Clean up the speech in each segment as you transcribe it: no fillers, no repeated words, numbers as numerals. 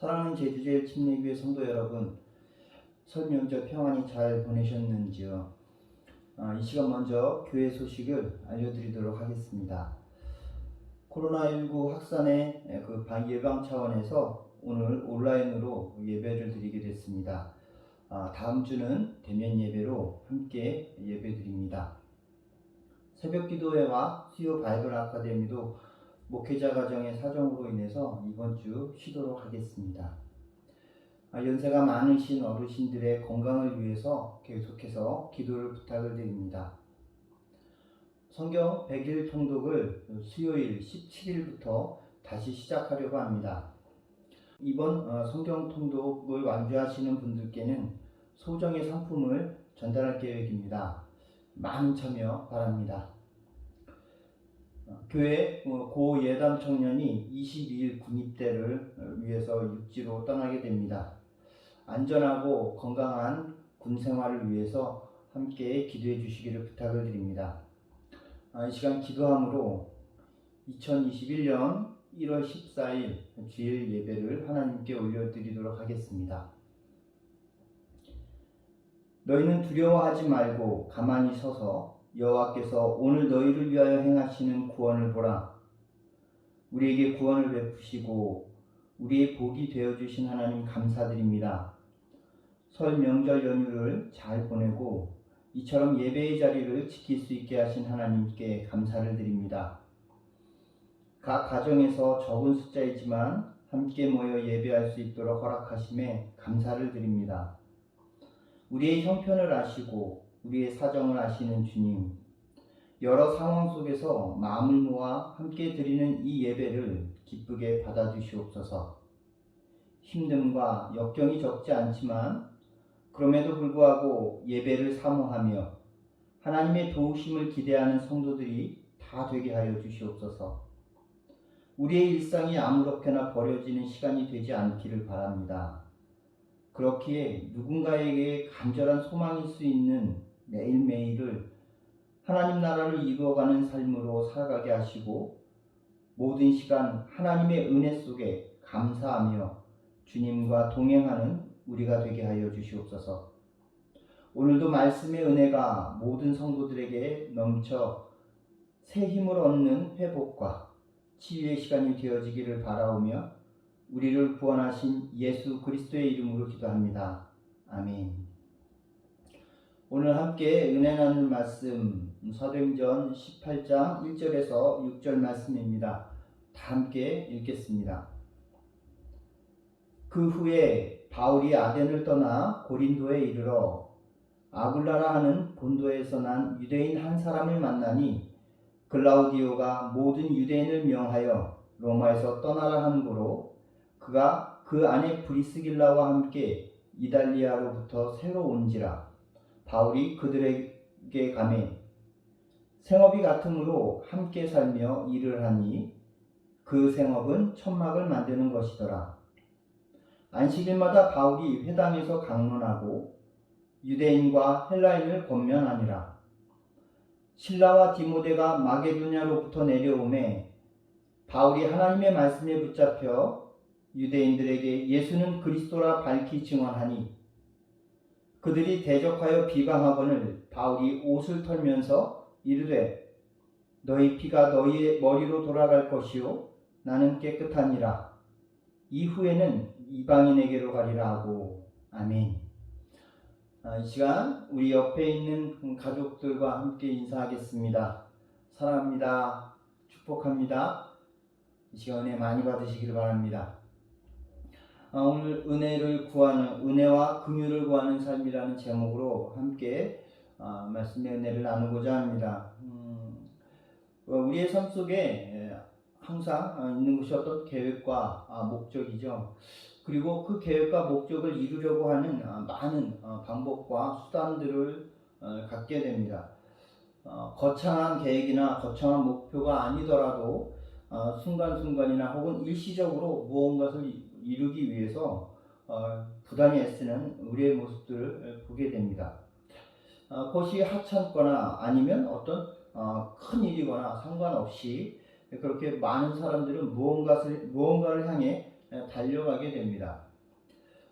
사랑하는 제주제일 침례교회 성도 여러분, 설 명절 평안히 잘 보내셨는지요? 이 시간 먼저 교회 소식을 알려드리도록 하겠습니다. 코로나19 확산의 예방 차원에서 오늘 온라인으로 예배를 드리게 됐습니다. 다음 주는 대면 예배로 함께 예배드립니다. 새벽 기도회와 수요 바이블 아카데미도 목회자 가정의 사정으로 인해서 이번 주 쉬도록 하겠습니다. 연세가 많으신 어르신들의 건강을 위해서 계속해서 기도를 부탁을 드립니다. 성경 100일 통독을 수요일 17일부터 다시 시작하려고 합니다. 이번 성경 통독을 완주하시는 분들께는 소정의 상품을 전달할 계획입니다. 많은 참여 바랍니다. 교회 고예담 청년이 22일 군입대를 위해서 육지로 떠나게 됩니다. 안전하고 건강한 군 생활을 위해서 함께 기도해 주시기를 부탁을 드립니다. 이 시간 기도함으로 2021년 1월 14일 주일 예배를 하나님께 올려드리도록 하겠습니다. 너희는 두려워하지 말고 가만히 서서 여호와께서 오늘 너희를 위하여 행하시는 구원을 보라. 우리에게 구원을 베푸시고 우리의 복이 되어주신 하나님 감사드립니다. 설 명절 연휴를 잘 보내고 이처럼 예배의 자리를 지킬 수 있게 하신 하나님께 감사를 드립니다. 각 가정에서 적은 숫자이지만 함께 모여 예배할 수 있도록 허락하심에 감사를 드립니다. 우리의 형편을 아시고 우리의 사정을 아시는 주님, 여러 상황 속에서 마음을 모아 함께 드리는 이 예배를 기쁘게 받아주시옵소서. 힘듦과 역경이 적지 않지만 그럼에도 불구하고 예배를 사모하며 하나님의 도우심을 기대하는 성도들이 다 되게 하여 주시옵소서. 우리의 일상이 아무렇게나 버려지는 시간이 되지 않기를 바랍니다. 그렇기에 누군가에게 간절한 소망일 수 있는 매일매일을 하나님 나라를 이루어가는 삶으로 살아가게 하시고 모든 시간 하나님의 은혜 속에 감사하며 주님과 동행하는 우리가 되게 하여 주시옵소서. 오늘도 말씀의 은혜가 모든 성도들에게 넘쳐 새 힘을 얻는 회복과 치유의 시간이 되어지기를 바라오며 우리를 구원하신 예수 그리스도의 이름으로 기도합니다. 아멘. 오늘 함께 은혜 나눌 말씀 사도행전 18장 1절에서 6절 말씀입니다. 다 함께 읽겠습니다. 그 후에 바울이 아덴을 떠나 고린도에 이르러 아굴라라 하는 본도에서 난 유대인 한 사람을 만나니 글라우디오가 모든 유대인을 명하여 로마에서 떠나라 한 고로 그가 그 아내 브리스길라와 함께 이달리아로부터 새로 온지라. 바울이 그들에게 가매 생업이 같으므로 함께 살며 일을 하니 그 생업은 천막을 만드는 것이더라. 안식일마다 바울이 회당에서 강론하고 유대인과 헬라인을 권면하니라. 실라와 디모데가 마게도냐로부터 내려오매 바울이 하나님의 말씀에 붙잡혀 유대인들에게 예수는 그리스도라 밝히 증언하니 그들이 대적하여 비방하거늘 바울이 옷을 털면서 이르되 너희 피가 너희의 머리로 돌아갈 것이요 나는 깨끗하니라. 이후에는 이방인에게로 가리라 하고. 아멘. 이 시간 우리 옆에 있는 가족들과 함께 인사하겠습니다. 사랑합니다. 축복합니다. 이 시간 은혜 많이 받으시기를 바랍니다. 오늘 은혜와 긍휼을 구하는 삶이라는 제목으로 함께 말씀의 은혜를 나누고자 합니다. 우리의 삶 속에 항상 있는 것이 어떤 계획과 목적이죠. 그리고 그 계획과 목적을 이루려고 하는 많은 방법과 수단들을 갖게 됩니다. 거창한 계획이나 거창한 목표가 아니더라도 순간순간이나 혹은 일시적으로 무언가를 이루기 위해서 부단히 애쓰는 우리의 모습들을 보게 됩니다. 그것이 하찮거나 아니면 어떤 큰 일이거나 상관없이 그렇게 많은 사람들은 무언가를 향해 달려가게 됩니다.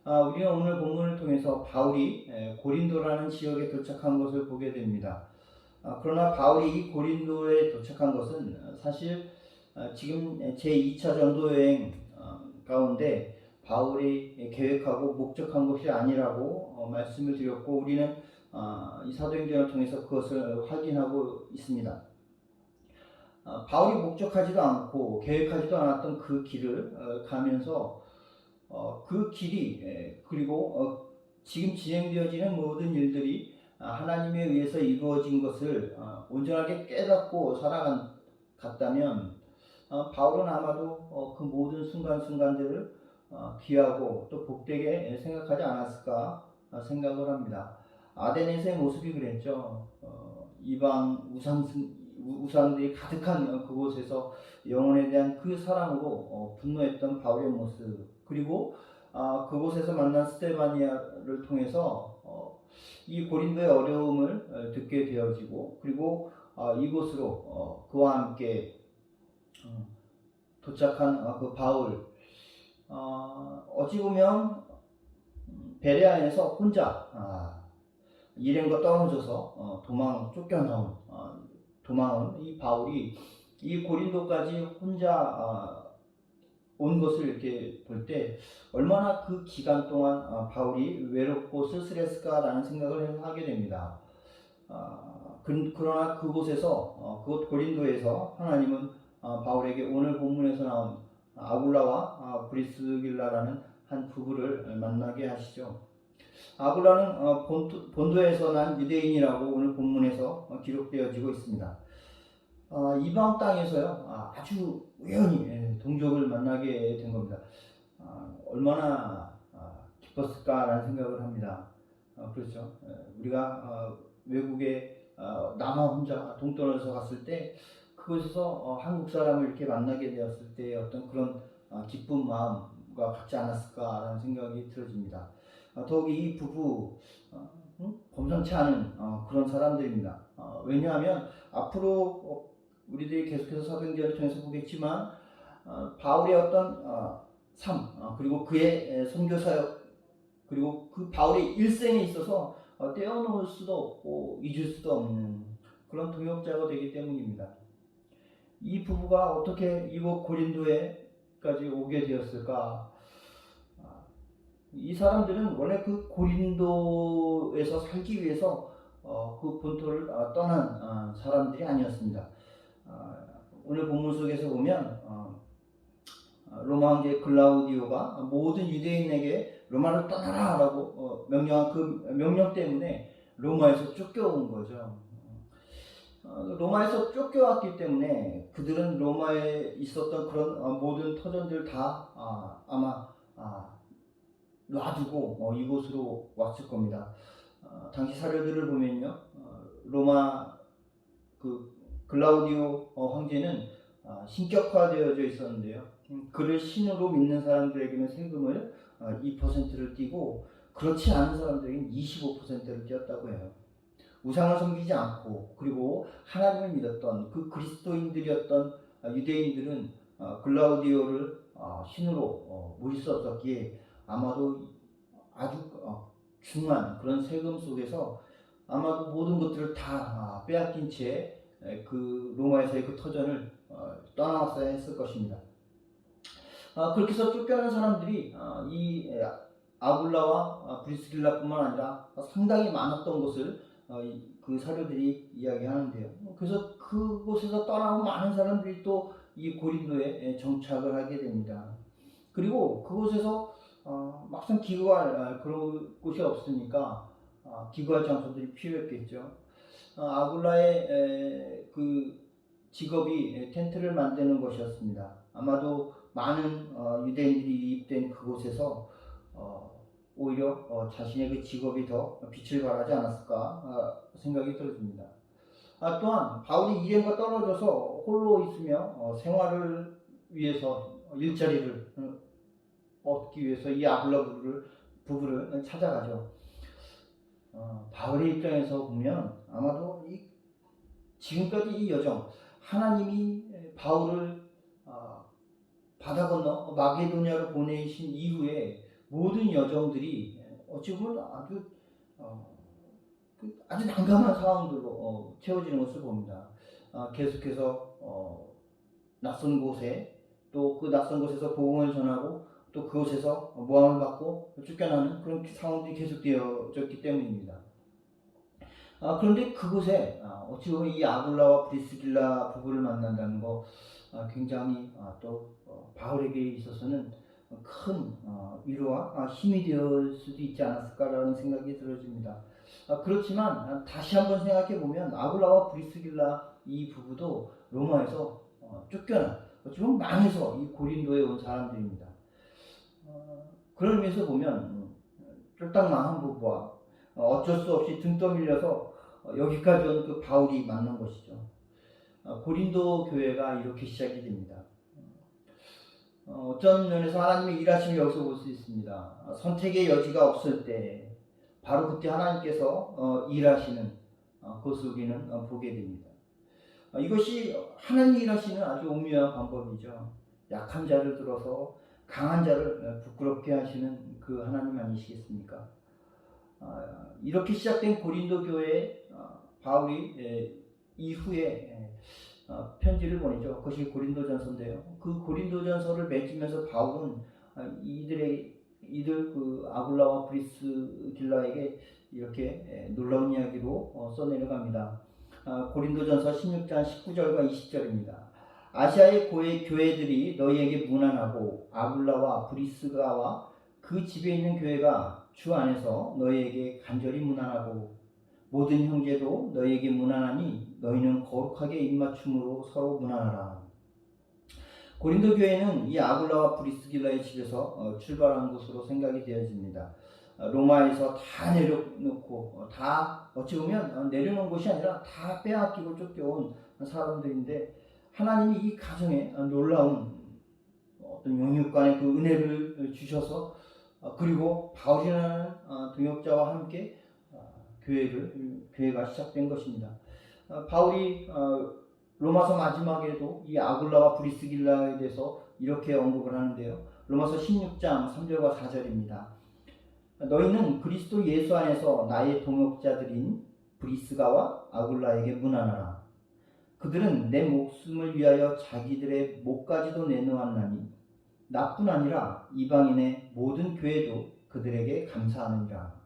우리는 오늘 본문을 통해서 바울이 고린도라는 지역에 도착한 것을 보게 됩니다. 그러나 바울이 이 고린도에 도착한 것은 사실 지금 제2차 전도 여행 가운데 바울이 계획하고 목적한 것이 아니라고 말씀을 드렸고, 우리는 이 사도행전을 통해서 그것을 확인하고 있습니다. 바울이 목적하지도 않고 계획하지도 않았던 그 길을 가면서 그 길이 그리고 지금 진행되어지는 모든 일들이 하나님에 의해서 이루어진 것을 온전하게 깨닫고 살아갔다면 바울은 아마도 그 모든 순간순간들을 귀하고 또 복되게 생각하지 않았을까 생각을 합니다. 아덴에서의 모습이 그랬죠. 이방 우상들이 가득한 그곳에서 영혼에 대한 그 사랑으로 분노했던 바울의 모습, 그리고 그곳에서 만난 스데바니아를 통해서 이 고린도의 어려움을 듣게 되어지고, 그리고 이곳으로 그와 함께 도착한 그 바울, 어찌 보면 베레아에서 혼자 일행과 떨어져서 도망은 이 바울이 이 고린도까지 혼자 온 것을 이렇게 볼 때 얼마나 그 기간 동안 바울이 외롭고 쓸쓸했을까라는 생각을 하게 됩니다. 그러나 그곳에서 그곳 고린도에서 하나님은 바울에게 오늘 본문에서 나온 아굴라와 브리스길라라는 한 부부를 만나게 하시죠. 아굴라는 본도에서 난 유대인이라고 오늘 본문에서 기록되어지고 있습니다. 이방 땅에서요, 아주 우연히 동족을 만나게 된 겁니다. 얼마나 기뻤을까라는 생각을 합니다. 그렇죠. 우리가 외국에 남아 혼자 동떨어져서 갔을 때 그곳에서 한국 사람을 이렇게 만나게 되었을 때 어떤 그런 기쁜 마음과 같지 않았을까라는 생각이 들어집니다. 더욱이 이 부부 범상치 않은 그런 사람들입니다. 왜냐하면 앞으로 우리들이 계속해서 사도행전을 통해서 보겠지만 바울의 어떤 삶, 그리고 그의 선교 사역, 그리고 그 바울의 일생에 있어서 떼어놓을 수도 없고 잊을 수도 없는 그런 동역자가 되기 때문입니다. 이 부부가 어떻게 이곳 고린도에까지 오게 되었을까? 이 사람들은 원래 그 고린도에서 살기 위해서 그 본토를 떠난 사람들이 아니었습니다. 오늘 본문 속에서 보면 로마 황제 글라우디오가 모든 유대인에게 로마를 떠나라 라고 명령한 그 명령 때문에 로마에서 쫓겨온 거죠. 로마에서 쫓겨왔기 때문에 그들은 로마에 있었던 그런 모든 터전들 다 아마 놔두고 이곳으로 왔을 겁니다. 당시 사료들을 보면요, 로마 그 글라우디오 황제는 신격화되어져 있었는데요. 그를 신으로 믿는 사람들에게는 세금을 2%를 띄고 그렇지 않은 사람들에게는 25%를 띄었다고 해요. 우상을 섬기지 않고 그리고 하나님을 믿었던 그 그리스도인들이었던 유대인들은 글라우디오를 신으로 모실 수 없었기에 아마도 아주 중한 그런 세금 속에서 아마도 모든 것들을 다 빼앗긴 채 그 로마에서의 그 터전을 떠나왔어야 했을 것입니다. 그렇게 해서 쫓겨난 사람들이 이 아굴라와 브리스길라뿐만 아니라 상당히 많았던 것을 그 사료들이 이야기하는데요. 그래서 그곳에서 떠나온 많은 사람들이 또 이 고린도에 정착을 하게 됩니다. 그리고 그곳에서 막상 기거할 그런 곳이 없으니까 기거할 장소들이 필요했겠죠. 아굴라의 그 직업이 텐트를 만드는 것이었습니다. 아마도 많은 유대인들이 유입된 그곳에서 오히려 자신의 그 직업이 더 빛을 발하지 않았을까 생각이 들어집니다. 또한 바울이 일행과 떨어져서 홀로 있으며 생활을 위해서 일자리를 얻기 위해서 이 아굴라 부부를 찾아가죠. 바울의 입장에서 보면 아마도 바다 건너 마게도냐로 보내신 이후에 모든 여정들이 어찌 보면 아주 난감한 상황들로 채워지는 것을 봅니다. 계속해서 낯선 곳에 또 그 낯선 곳에서 복음을 전하고 또 그곳에서 모함을 받고 쫓겨나는 그런 상황들이 계속되어졌기 때문입니다. 그런데 그곳에 어찌 보면 이 아굴라와 브리스길라 부부를 만난다는 거 굉장히 또 바울에게 있어서는 큰 위로와 힘이 되었을 수도 있지 않았을까라는 생각이 들어집니다. 그렇지만 다시 한번 생각해 보면 아굴라와 브리스길라 이 부부도 로마에서 쫓겨난 어찌 보면 망해서 이 고린도에 온 사람들입니다. 그런 의미에서 보면 쫄딱 망한 부부와 어쩔 수 없이 등 떠밀려서 여기까지 온 그 바울이 만난 것이죠. 고린도 교회가 이렇게 시작이 됩니다. 어떤 면에서 하나님의 일하심을 여기서 볼 수 있습니다. 선택의 여지가 없을 때 바로 그때 하나님께서 일하시는 것을 우리는 보게 됩니다. 이것이 하나님이 일하시는 아주 오묘한 방법이죠. 약한 자를 들어서 강한 자를 부끄럽게 하시는 그 하나님 아니시겠습니까? 이렇게 시작된 고린도 교회에 바울이 이후에 편지를 보내죠. 그것이 고린도전서인데요. 그 고린도전서를 맺으면서 바울은 이들 그 아굴라와 브리스길라에게 이렇게 놀라운 이야기로 써내려갑니다. 고린도전서 16장 19절과 20절입니다. 아시아의 교회들이 너희에게 문안하고 아굴라와 브리스가와 그 집에 있는 교회가 주 안에서 너희에게 간절히 문안하고 모든 형제도 너희에게 문안하니 너희는 거룩하게 입맞춤으로 서로 문안하라. 고린도 교회는 이 아굴라와 브리스길라의 집에서 출발한 곳으로 생각이 되어집니다. 로마에서 다 내려놓고 다 어찌 보면 내려놓은 것이 아니라 다 빼앗기고 쫓겨온 사람들인데 하나님이 이 가정에 놀라운 어떤 영육간의 그 은혜를 주셔서 그리고 바울이라는 동역자와 함께 교회가 시작된 것입니다. 바울이 로마서 마지막에도 이 아굴라와 브리스길라에 대해서 이렇게 언급을 하는데요. 로마서 16장 3절과 4절입니다. 너희는 그리스도 예수 안에서 나의 동역자들인 브리스가와 아굴라에게 문안하라. 그들은 내 목숨을 위하여 자기들의 목까지도 내놓았나니 나뿐 아니라 이방인의 모든 교회도 그들에게 감사하느니라.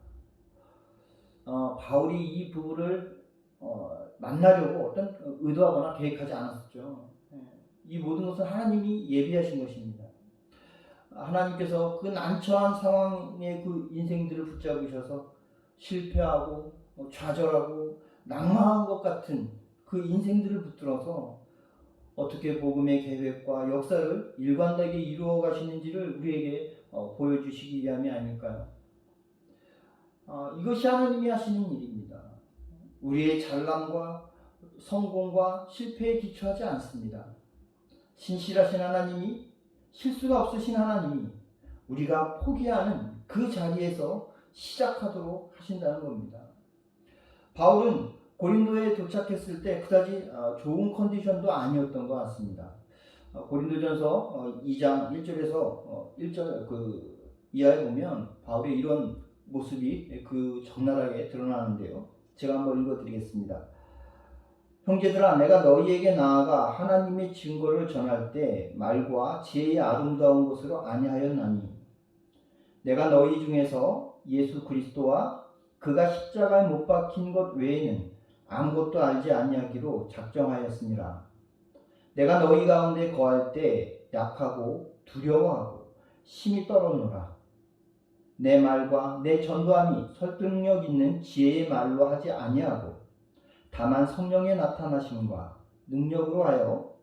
바울이 이 부부를 만나려고 어떤 의도하거나 계획하지 않았었죠. 이 모든 것은 하나님이 예비하신 것입니다. 하나님께서 그 난처한 상황의 그 인생들을 붙잡으셔서 실패하고 좌절하고 낙망한 것 같은 그 인생들을 붙들어서 어떻게 복음의 계획과 역사를 일관되게 이루어 가시는지를 우리에게 보여주시기 위함이 아닐까요? 이것이 하나님이 하시는 일입니다. 우리의 잘남과 성공과 실패에 기초하지 않습니다. 신실하신 하나님이, 실수가 없으신 하나님이 우리가 포기하는 그 자리에서 시작하도록 하신다는 겁니다. 바울은 고린도에 도착했을 때 그다지 좋은 컨디션도 아니었던 것 같습니다. 고린도전서 2장 1절에서 1절 그 이하에 보면 바울의 이런 모습이 그 적나라하게 드러나는데요. 제가 한번 읽어드리겠습니다. 형제들아, 내가 너희에게 나아가 하나님의 증거를 전할 때 말과 지혜의 아름다운 것으로 아니하였나니 내가 너희 중에서 예수 그리스도와 그가 십자가에 못 박힌 것 외에는 아무것도 알지 아니하기로 작정하였습니다. 내가 너희 가운데 거할 때 약하고 두려워하고 심히 떨었노라. 내 말과 내 전도함이 설득력 있는 지혜의 말로 하지 아니하고 다만 성령의 나타나심과 능력으로 하여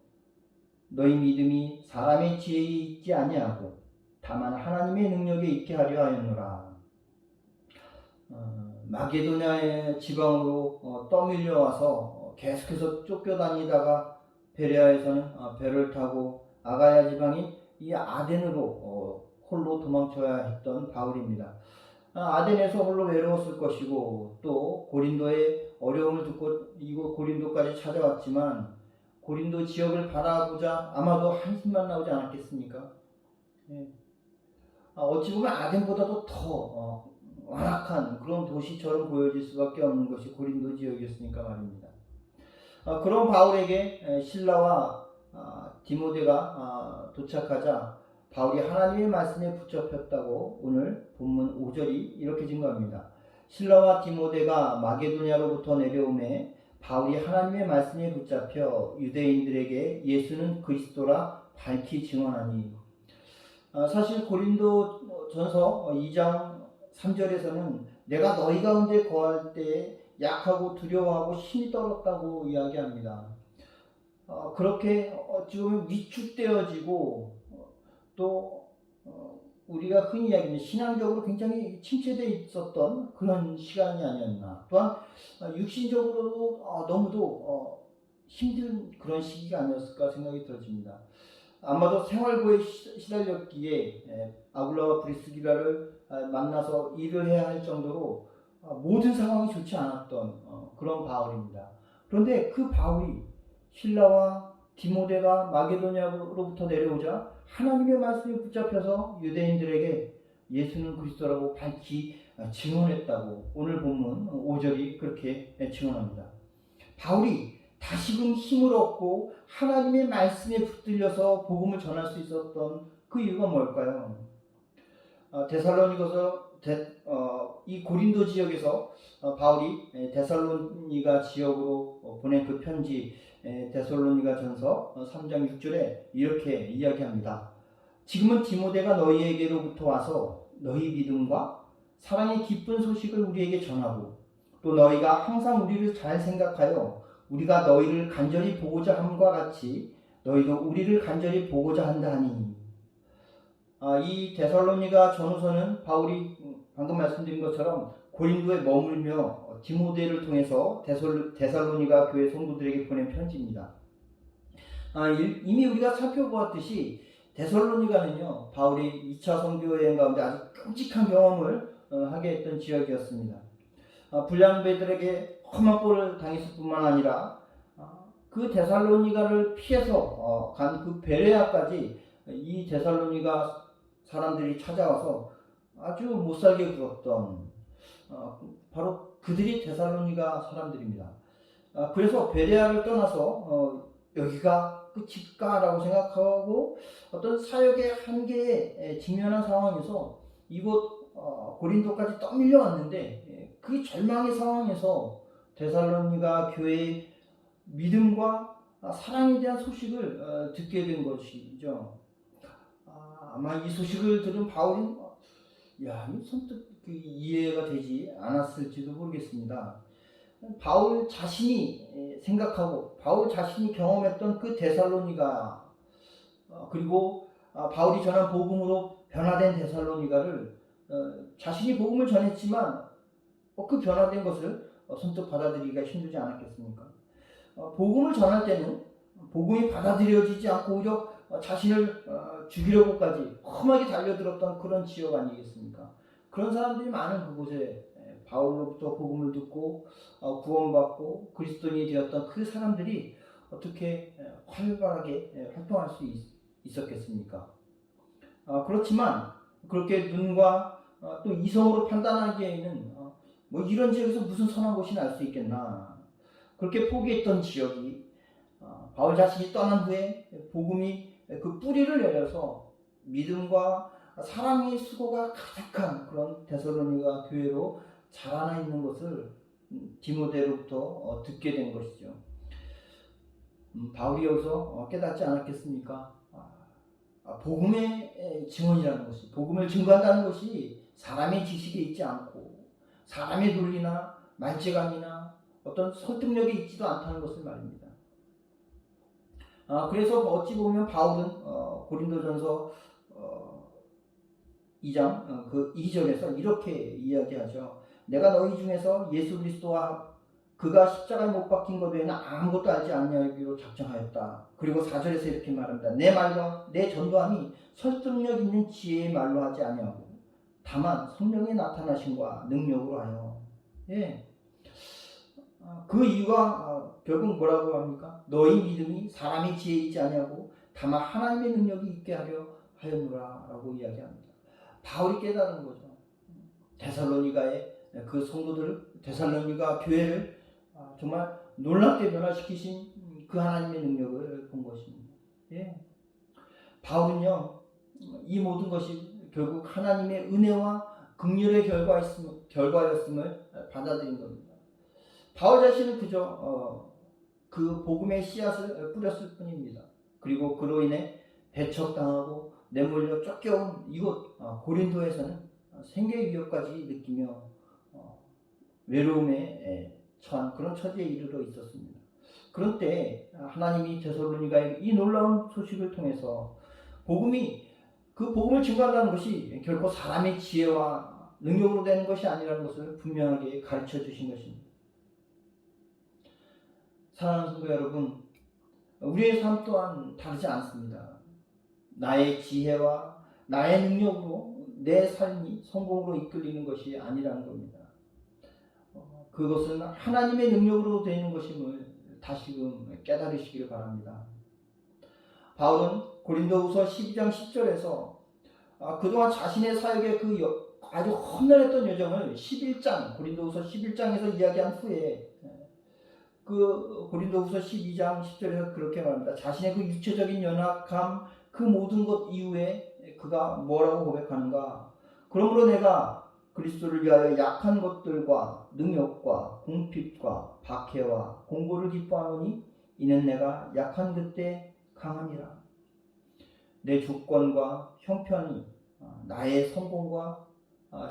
너희 믿음이 사람의 지혜에 있지 아니하고 다만 하나님의 능력에 있게 하려 하였노라. 마게도냐의 지방으로 떠밀려 와서 계속해서 쫓겨다니다가 베레아에서는 배를 타고 아가야 지방인 이 아덴으로 홀로 도망쳐야 했던 바울입니다. 아덴에서 홀로 외로웠을 것이고 또 고린도의 어려움을 듣고 이곳 고린도까지 찾아왔지만 고린도 지역을 바라보자 아마도 한숨만 나오지 않았겠습니까? 예. 어찌 보면 아덴보다도 더 완악한 그런 도시처럼 보여질 수밖에 없는 것이 고린도 지역이었으니까 말입니다. 그런 바울에게 실라와 디모데가 도착하자 바울이 하나님의 말씀에 붙잡혔다고 오늘 본문 5절이 이렇게 증거합니다. 실라와 디모데가 마게도냐로부터 내려오매 바울이 하나님의 말씀에 붙잡혀 유대인들에게 예수는 그리스도라 밝히 증언하니. 사실 고린도 전서 2장 3절에서는 내가 너희 가운데 거할 때에 약하고 두려워하고 힘이 떨었다고 이야기합니다. 그렇게 어찌 보면 위축되어지고 또 우리가 흔히 이야기하는 신앙적으로 굉장히 침체되어 있었던 그런 시간이 아니었나. 또한 육신적으로도 너무도 힘든 그런 시기가 아니었을까 생각이 들어집니다. 아마도 생활고에 시달렸기에 아굴라와 브리스기라를 만나서 일을 해야 할 정도로 모든 상황이 좋지 않았던 그런 바울입니다. 그런데 그 바울이 실라와 디모데가 마게도냐로부터 내려오자 하나님의 말씀에 붙잡혀서 유대인들에게 예수는 그리스도라고 밝히 증언했다고 오늘 본문 5절이 그렇게 증언합니다. 바울이 다시금 힘을 얻고 하나님의 말씀에 붙들려서 복음을 전할 수 있었던 그 이유가 뭘까요? 이 고린도 지역에서 바울이 데살로니가 지역으로 보낸 그 편지 데살로니가 전서 3장 6절에 이렇게 이야기합니다. 지금은 디모데가 너희에게로부터 와서 너희 믿음과 사랑의 기쁜 소식을 우리에게 전하고 또 너희가 항상 우리를 잘 생각하여 우리가 너희를 간절히 보고자 함과 같이 너희도 우리를 간절히 보고자 한다 하니. 이 데살로니가 전후서는 바울이 방금 말씀드린 것처럼 고린도에 머물며 디모데를 통해서 데살로니가 교회 성도들에게 보낸 편지입니다. 이미 우리가 살펴보았듯이 데살로니가는요 바울이 2차 선교 여행 가운데 아주 끔찍한 경험을 하게 했던 지역이었습니다. 불량배들에게 험한 꼴을 당했을 뿐만 아니라 그 데살로니가를 피해서 간 그 베레아까지 이 데살로니가 사람들이 찾아와서 아주 못살게 굴었던 바로 그들이 데살로니가 사람들입니다. 그래서 베레아를 떠나서 여기가 끝일까라고 생각하고 어떤 사역의 한계에 직면한 상황에서 이곳 고린도까지 떠밀려 왔는데 그 절망의 상황에서 데살로니가 교회의 믿음과 사랑에 대한 소식을 듣게 된 것이죠. 아마 이 소식을 들은 바울은 선뜻 이해가 되지 않았을지도 모르겠습니다. 바울 자신이 생각하고 바울 자신이 경험했던 그 데살로니가 그리고 바울이 전한 복음으로 변화된 데살로니가를 자신이 복음을 전했지만 그 변화된 것을 선뜻 받아들이기가 힘들지 않았겠습니까? 복음을 전할 때는 복음이 받아들여지지 않고 오히려 자신을 죽이려고까지 험하게 달려들었던 그런 지역 아니겠습니까? 그런 사람들이 많은 그곳에 바울로부터 복음을 듣고 구원받고 그리스도인이 되었던 그 사람들이 어떻게 활발하게 활동할 수 있었겠습니까? 그렇지만 그렇게 눈과 또 이성으로 판단하기에는 뭐 이런 지역에서 무슨 선한 곳이 날 수 있겠나, 그렇게 포기했던 지역이 바울 자신이 떠난 후에 복음이 그 뿌리를 내려서 믿음과 사랑의 수고가 가득한 그런 데살로니가 교회로 자라나 있는 것을 디모데로부터 듣게 된 것이죠. 바울이 여기서 깨닫지 않았겠습니까? 복음의 증언이라는 것이, 복음을 증거한다는 것이 사람의 지식에 있지 않고 사람의 논리나 말재간이나 어떤 설득력이 있지도 않다는 것을 말입니다. 그래서 어찌 보면 바울은 고린도전서 2장 그 2절에서 이렇게 이야기하죠. 내가 너희 중에서 예수 그리스도와 그가 십자가에 못 박힌 것 외에는 아무것도 알지 않냐기로 작정하였다. 그리고 4절에서 이렇게 말합니다. 내 말과 내 전도함이 설득력 있는 지혜의 말로 하지 아니하고 다만 성령의 나타나심과 능력으로 하여. 그 이유가 결국 뭐라고 합니까? 너희 믿음이 사람의 지혜에 있지 아니하고 다만 하나님의 능력이 있게 하려 하였노라 라고 이야기합니다. 바울이 깨달은 거죠. 데살로니가의 그 성도들, 데살로니가 교회를 정말 놀랍게 변화시키신 그 하나님의 능력을 본 것입니다. 예. 바울은요, 이 모든 것이 결국 하나님의 은혜와 긍휼의 결과였음을 받아들인 겁니다. 바울 자신은 그저 그 복음의 씨앗을 뿌렸을 뿐입니다. 그리고 그로 인해 배척당하고 내몰려 쫓겨온 이곳 고린도에서는 생계의 위협까지 느끼며 외로움에 처한 그런 처지에 이르러 있었습니다. 그런 때 하나님이 데살로니가의 이 놀라운 소식을 통해서 그 복음을 증거한다는 것이 결코 사람의 지혜와 능력으로 되는 것이 아니라는 것을 분명하게 가르쳐 주신 것입니다. 사랑하는 성도 여러분, 우리의 삶 또한 다르지 않습니다. 나의 지혜와 나의 능력으로 내 삶이 성공으로 이끌리는 것이 아니라는 겁니다. 그것은 하나님의 능력으로 되는 것임을 다시금 깨달으시기를 바랍니다. 바울은 고린도후서 12장 10절에서 그동안 자신의 사역의 아주 험난했던 여정을 고린도후서 11장에서 이야기한 후에 그 고린도후서 12장 10절에서 그렇게 말합니다. 자신의 그 육체적인 연약함, 그 모든 것 이후에 그가 뭐라고 고백하는가? 그러므로 내가 그리스도를 위하여 약한 것들과 능력과 궁핍과 박해와 공고를 기뻐하노니 이는 내가 약한 그때 강함이라. 내 조건과 형편이 나의 성공과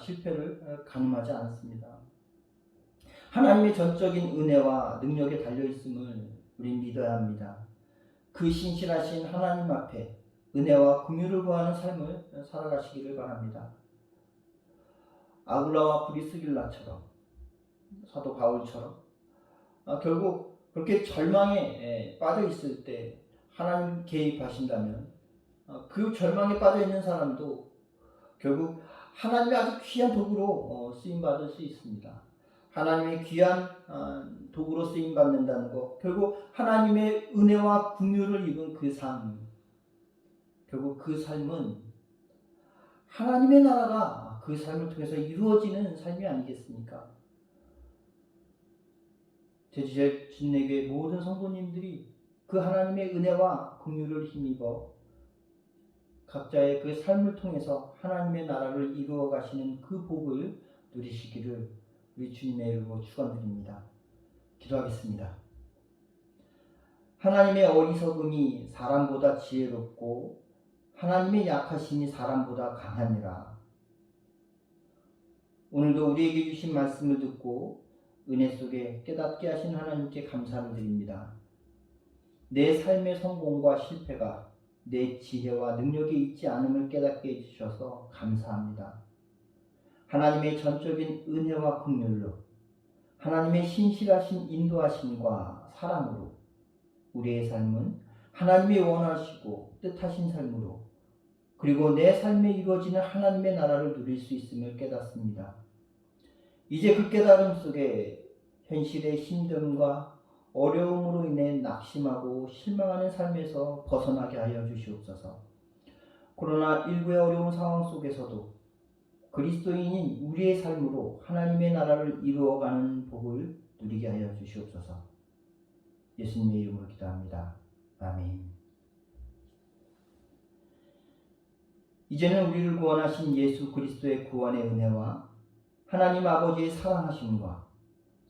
실패를 가늠하지 않습니다. 하나님의 전적인 은혜와 능력에 달려있음을 우린 믿어야 합니다. 그 신실하신 하나님 앞에 은혜와 긍휼을 구하는 삶을 살아가시기를 바랍니다. 아굴라와 브리스길라처럼, 사도 바울처럼 결국 그렇게 절망에 빠져 있을 때 하나님 개입하신다면 그 절망에 빠져 있는 사람도 결국 하나님의 아주 귀한 도구로 쓰임 받을 수 있습니다. 하나님의 귀한 도구로 쓰임 받는다는 것, 결국 하나님의 은혜와 긍휼을 입은 그 삶, 결국 그 삶은 하나님의 나라가 그 삶을 통해서 이루어지는 삶이 아니겠습니까? 제주제 진내교회 모든 성도님들이 그 하나님의 은혜와 긍휼을 힘입어 각자의 그 삶을 통해서 하나님의 나라를 이루어 가시는 그 복을 누리시기를 우리 주님의 이름으로 축원드립니다. 기도하겠습니다. 하나님의 어리석음이 사람보다 지혜롭고 하나님의 약하심이 사람보다 강하니라. 오늘도 우리에게 주신 말씀을 듣고 은혜 속에 깨닫게 하신 하나님께 감사를 드립니다. 내 삶의 성공과 실패가 내 지혜와 능력에 있지 않음을 깨닫게 해주셔서 감사합니다. 하나님의 전적인 은혜와 긍휼로 하나님의 신실하신 인도하심과 사랑으로 우리의 삶은 하나님이 원하시고 뜻하신 삶으로 그리고 내 삶에 이루어지는 하나님의 나라를 누릴 수 있음을 깨닫습니다. 이제 그 깨달음 속에 현실의 힘듦과 어려움으로 인해 낙심하고 실망하는 삶에서 벗어나게 하여 주시옵소서. 코로나19의 어려운 상황 속에서도 그리스도인인 우리의 삶으로 하나님의 나라를 이루어가는 복을 누리게 하여 주시옵소서. 예수님의 이름으로 기도합니다. 아멘. 이제는 우리를 구원하신 예수 그리스도의 구원의 은혜와 하나님 아버지의 사랑하심과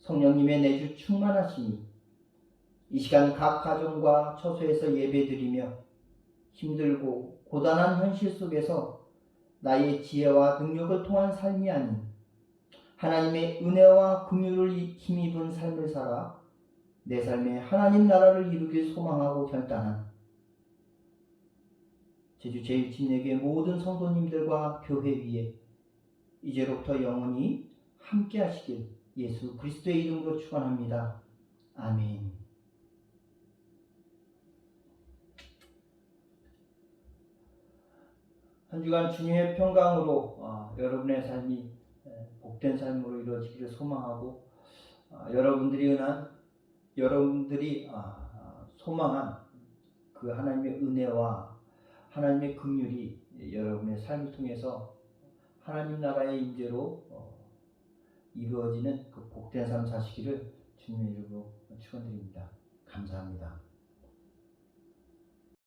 성령님의 내주 충만하심이 이 시간 각 가정과 처소에서 예배드리며 힘들고 고단한 현실 속에서 나의 지혜와 능력을 통한 삶이 아닌 하나님의 은혜와 긍휼을 힘입은 삶을 살아 내 삶에 하나님 나라를 이루길 소망하고 결단한 제주 제1침례교회 모든 성도님들과 교회 위에 이제로부터 영원히 함께 하시길 예수 그리스도의 이름으로 축원합니다. 아멘. 한 주간 주님의 평강으로 여러분의 삶이 복된 삶으로 이루어지기를 소망하고 여러분들이 소망한 그 하나님의 은혜와 하나님의 긍휼이 여러분의 삶을 통해서 하나님 나라의 임재로 이루어지는 그 복된 삶 사시기를 주님의 이름으로 축원드립니다. 감사합니다.